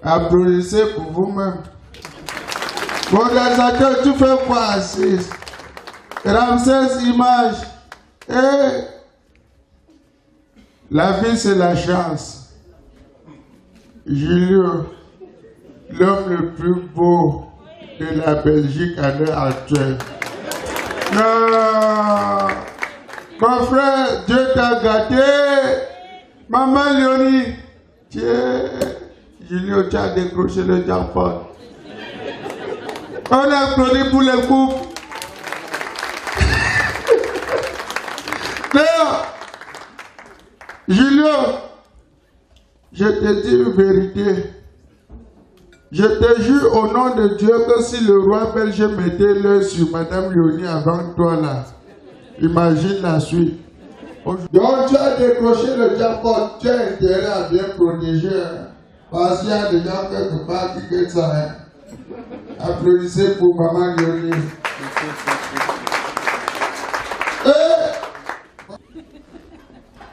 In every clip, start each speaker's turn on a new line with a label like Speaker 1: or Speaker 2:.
Speaker 1: Applaudissez pour vous-même. Organisateur, tu fais quoi assise? Ramsès Image. Et la vie, c'est la chance. Julio, l'homme le plus beau de la Belgique à l'heure actuelle. Non, mon frère, Dieu t'a gâté. Maman Léonie, Julio, tu as décroché le jackpot. On applaudit pour le couple. Non, Julio, je te dis une vérité. Je te jure au nom de Dieu que si le roi belge mettait l'œil sur Madame Léonie avant toi là, imagine la suite. Donc tu as décroché le jackpot, tu as intérêt à bien protéger. Parce qu'il y a des gens quelque part qui quittent ça. Hein. Applaudissez pour Maman Léonie.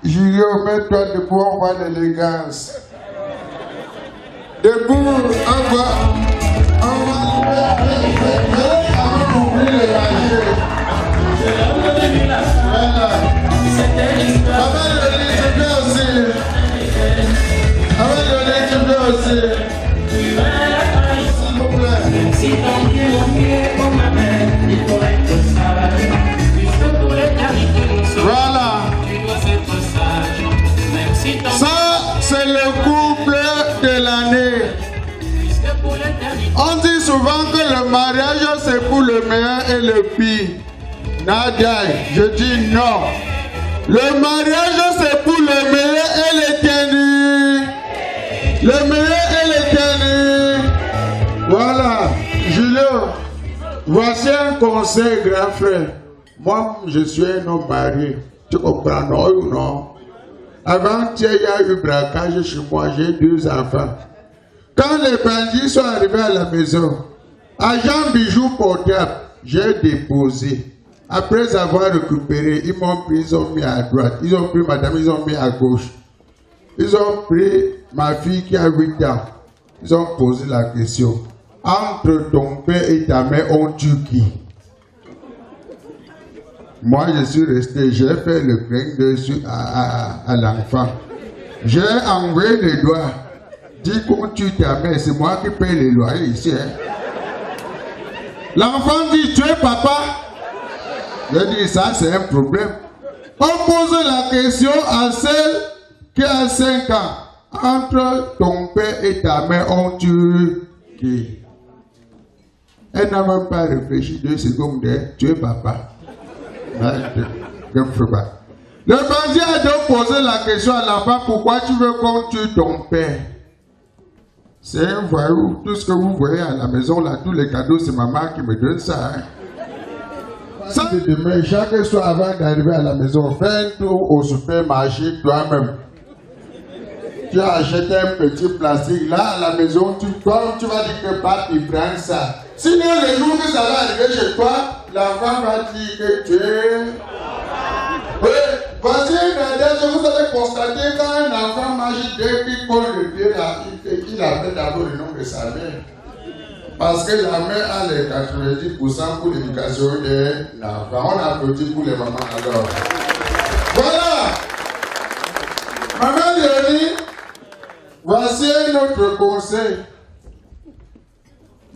Speaker 1: Julio, mets-toi debout, on voit l'élégance. Debout, on va ouvrir les rangées. Voilà. Maman Léonie, tu peux aussi. Maman Léonie, tu peux aussi. S'il vous plaît. Si ton pied au pied, pour ma mère, il faut être sage. Puisque pour l'éternité, voilà. Ça, c'est le couple de l'année. On dit souvent que le mariage, c'est pour le meilleur et le pire. Nadia, je dis non. Le mariage, c'est pour le meilleur et l'éternel. Le meilleur et l'éternel. Voilà. Julio, voici un conseil, grand frère. Moi, je suis un homme marié. Tu comprends, non ou non? Avant-hier, il y a eu braquage chez moi, j'ai 2 enfants. Quand les bandits sont arrivés à la maison, agent bijoux portable, j'ai déposé. Après avoir récupéré, ils m'ont pris, ils ont mis à droite. Ils ont pris madame, ils ont mis à gauche. Ils ont pris ma fille qui a 8 ans. Ils ont posé la question. Entre ton père et ta mère, on tue qui? Moi, je suis resté, j'ai fait le clin d'œil à l'enfant. J'ai envoyé les doigts. Dis qu'on tue ta mère, c'est moi qui paye les loyers ici. Hein. L'enfant dit, tu es papa? J'ai dit, ça c'est un problème. On pose la question à celle qui a 5 ans. Entre ton père et ta mère, on tue qui? Elle n'a même pas réfléchi 2 secondes. Tu es papa. Le bandit a donc posé la question à l'enfant, pourquoi tu veux qu'on tue ton père? C'est un voyou. Tout ce que vous voyez à la maison, là, tous les cadeaux, c'est maman qui me donne ça. Hein. Ça, demain, chaque soir avant d'arriver à la maison, fais un tour au supermarché toi-même. Tu as acheté un petit plastique. Là, à la maison, tu vas dire que papi prend ça. Sinon, le jour que ça va arriver chez toi, l'enfant va dire que tu es... Oui, voici une adresse, vous allez constater quand un enfant marche dès qu'il colle le pied là, il appelle d'abord le nom de sa mère. Parce que la mère a les 90% pour l'éducation de l'enfant. On applaudit pour les mamans alors. Voilà! Maman Léonie, voici un autre conseil.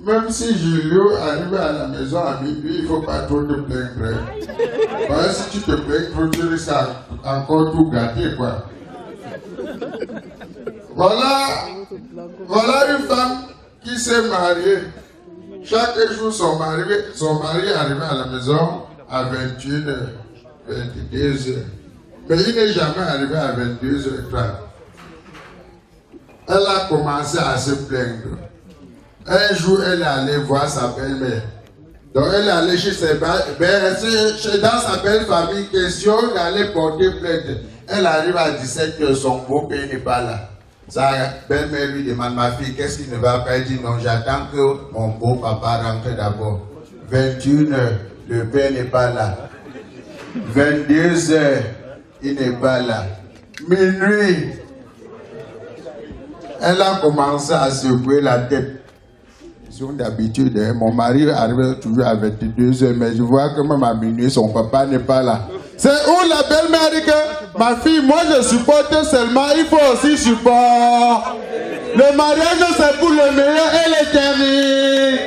Speaker 1: Même si Julio arrive à la maison à minuit, il ne faut pas trop te plaindre. Parce que si tu te plains trop, tu risques encore tout gâter, quoi. Voilà une femme qui s'est mariée. Chaque jour, son mari arrivait à la maison à 21h, 22h. Mais il n'est jamais arrivé à 22h30. Elle a commencé à se plaindre. Un jour, elle est allée voir sa belle-mère. Donc, elle est allée chez ses belles-mères. Dans sa belle famille, question d'aller porter plainte. Elle arrive à 17h, son beau-père n'est pas là. Sa belle-mère lui demande, ma fille, qu'est-ce qui ne va pas? Elle dit, non, j'attends que mon beau-papa rentre d'abord. 21h, le père n'est pas là. 22h, il n'est pas là. Minuit, Elle a commencé à secouer la tête. D'habitude, mon mari arrive toujours avec 2 heures, mais je vois que même à minuit, son papa n'est pas là. C'est où la belle-mère dit que ma fille, moi je supporte seulement, il faut aussi supporter. Le mariage, c'est pour le meilleur et l'éternel.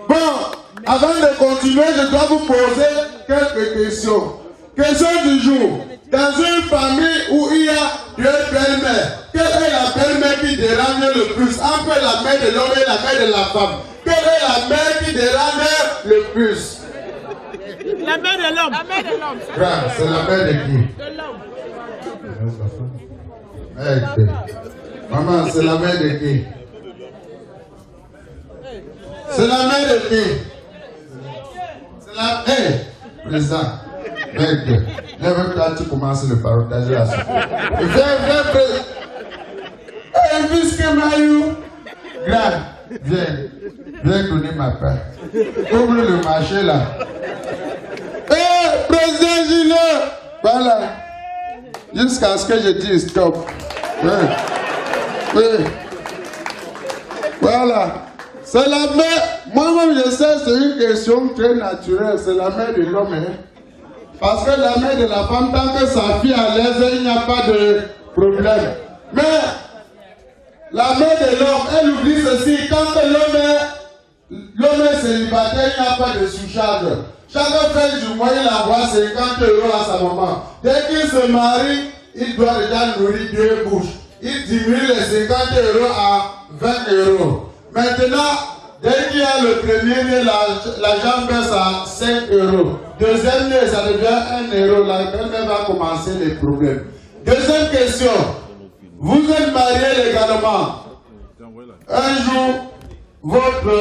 Speaker 1: Bon, avant de continuer, je dois vous poser quelques questions. Question du jour. Dans une famille où il y a 2 belles-mères, quelle est la belle-mère qui dérange le plus entre la mère de l'homme et la mère de la femme? Quelle est la mère qui dérange le plus?
Speaker 2: La mère de l'homme. La mère de l'homme.
Speaker 1: C'est la mère de qui? De l'homme. Maman, c'est la mère de qui? C'est la mère de qui? C'est la mère. Président. Mec, lève-toi, tu commences le partage là. Viens, Fils Kemayou. Viens donner ma part. Ouvre le marché là. Président Gilles. Voilà. Jusqu'à ce que je dise stop. Oui. Voilà. C'est la mère. Moi-même, je sais, c'est une question très naturelle. C'est la mère de l'homme. Parce que la mère de la femme, tant que sa fille est à l'aise, il n'y a pas de problème. Mais la mère de l'homme, elle oublie ceci. Quand l'homme est célibataire, il n'y a pas de sous-charge. Chaque fin du mois, il envoie 50 € à sa maman. Dès qu'il se marie, il doit déjà nourrir 2 bouches. Il diminue les 50 € à 20 €. Maintenant, dès qu'il y a le premier né, l'argent baisse à 5 €. Deuxième né, ça devient 1 €. La belle-mère va commencer les problèmes. Deuxième question. Vous êtes mariés légalement. Un jour, votre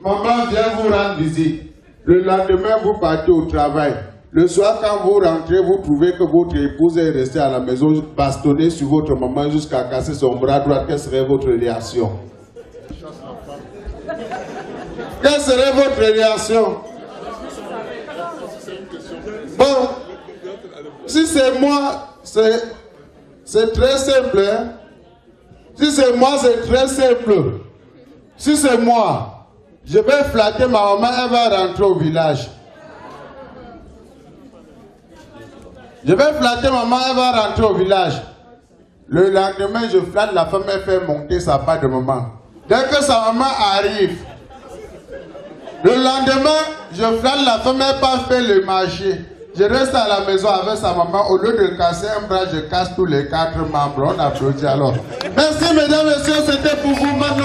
Speaker 1: maman vient vous rendre visite. Le lendemain, vous partez au travail. Le soir, quand vous rentrez, vous trouvez que votre épouse est restée à la maison, bastonnée sur votre maman jusqu'à casser son bras droit. Quelle serait votre réaction? Quelle serait votre réaction? Bon, si c'est moi, c'est très simple. Hein? Si c'est moi, c'est très simple. Si c'est moi, je vais flatter ma maman, elle va rentrer au village. Je vais flatter maman, elle va rentrer au village. Le lendemain, je flatte la femme, elle fait monter sa part de maman. Dès que sa maman arrive, le lendemain, je flatte la femme, elle part faire le marché. Je reste à la maison avec sa maman. Au lieu de casser un bras, je casse tous les 4 membres. On applaudit alors. Merci mesdames et messieurs, c'était pour vous. Maintenant,